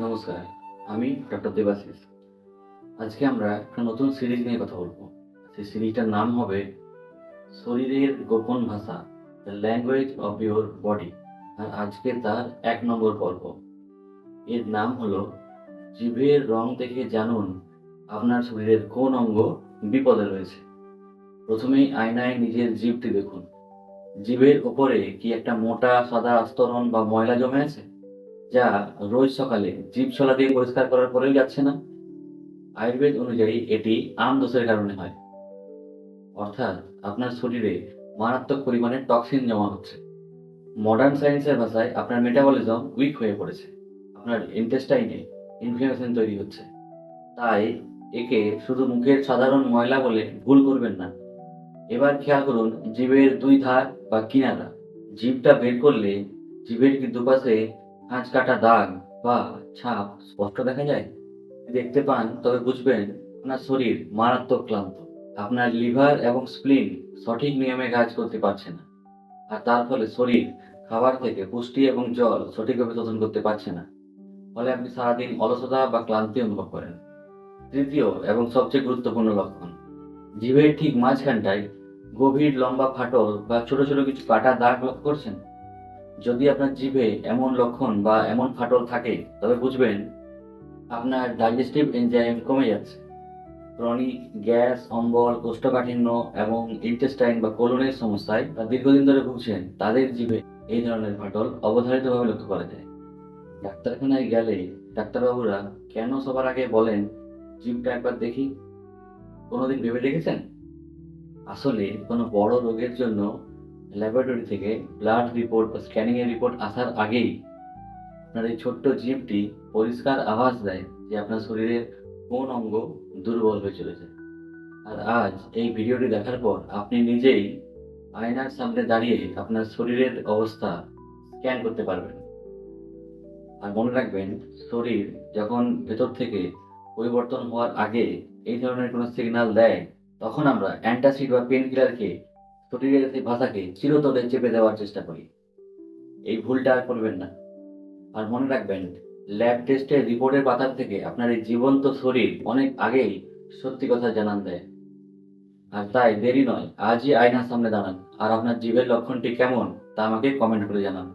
নমস্কার, আমি ডক্টর দেবাশিস। আজকে আমরা একটা নতুন সিরিজ নিয়ে কথা বলবো। সেই সিরিজটার নাম হবে শরীরের গোপন ভাষা, the language of your body. আর আজকে তার ১ নম্বর পর্ব। এর নাম হলো জিভের রং দেখে জানুন আপনার শরীরের কোন অঙ্গ বিপদে রয়েছে। প্রথমেই আয়নায় নিজের জিভটি দেখুন। জিভের ওপরে কি একটা মোটা সাদা আস্তরণ বা ময়লা জমে আছে, যা রোজ সকালে জিভ ছলা দিয়ে পরিষ্কার করার পরেও যাচ্ছে না? আয়ুর্বেদ অনুযায়ী এটি দোষের কারণে হয়। অর্থাৎ আপনার শরীরে মারাত্মক পরিমাণে টক্সিন জমা হচ্ছে। মডার্ন সায়েন্সের ভাষায় আপনার মেটাবলিজম উইক হয়ে পড়েছে। আপনার ইন্টেস্টাইনে ইনফ্লামেশন তৈরি হচ্ছে। তাই একে শুধু মুখের সাধারণ ময়লা বলে ভুল করবেন না। এবার খেয়াল করুন জিভের ২ ধার বা কিনারা। জিভটা বের করলে জিভের কি দুপাশে খাঁজ কাটা দাগ বা ছাপ স্পষ্ট দেখা যায়? দেখতে পান তবে বুঝবেন আপনার শরীর মারাত্মক ক্লান্ত। আপনার লিভার এবং স্প্লিন সঠিক নিয়মে কাজ করতে পারছে না। আর তার ফলে শরীর খাবার থেকে পুষ্টি এবং জল সঠিকভাবে শোষণ করতে পারছে না। ফলে আপনি সারাদিন অলসতা বা ক্লান্তি অনুভব করেন। তৃতীয় এবং সবচেয়ে গুরুত্বপূর্ণ লক্ষণ, জিভের ঠিক মাঝখানটায় গভীর লম্বা ফাটল বা ছোট ছোট কিছু কাটা দাগ লক্ষ্য করছেন? যদি আপনার জিভে এমন লক্ষণ বা এমন ফাটল থাকে তবে বুঝবেন আপনার ডাইজেস্টিভ এনজাইম কমে যাচ্ছে। ক্রনিক গ্যাস, অম্বল, কোষ্ঠকাঠিন্য এবং ইন্টেস্টাইন বা কোলনের সমস্যায় বা দীর্ঘদিন ধরে ভুগছেন তাদের জিভে এই ধরনের ফাটল অবধারিতভাবে লক্ষ্য করা যায়। ডাক্তারখানায় গেলে ডাক্তারবাবুরা কেন সবার আগে বলেন জিভটা একবার দেখি? কোনোদিন ভেবে দেখেছেন? আসলে কোনো বড় রোগের জন্য ল্যাবরেটরি থেকে ব্লাড রিপোর্ট বা স্ক্যানিং এর রিপোর্ট আসার আগেই আপনার এই ছোট্ট জিভটি পরিষ্কার আভাস দেয় যে আপনার শরীরের কোন অঙ্গ দুর্বল হয়ে চলেছে। আর আজ এই ভিডিওটি দেখার পর আপনি নিজেই আয়নার সামনে দাঁড়িয়ে আপনার শরীরের অবস্থা স্ক্যান করতে পারবেন। আর মনে রাখবেন, শরীর যখন ভেতর থেকে পরিবর্তন হওয়ার আগে এই ধরনের কোনো সিগন্যাল দেয়, তখন আমরা অ্যান্টাসিড বা পেন কিলার খেয়ে শরীরের সেই ভাষাকে চিরতরে চেপে দেওয়ার চেষ্টা করি। এই ভুলটা আর করবেন না। আর মনে রাখবেন, ল্যাব টেস্টের রিপোর্টের পাতার থেকে আপনার এই জীবন্ত শরীর অনেক আগেই সত্যি কথা জানান দেয়। আর তাই দেরি নয়, আজই আয়নার সামনে দাঁড়ান আর আপনার জিভের লক্ষণটি কেমন তা আমাকে কমেন্ট করে জানান।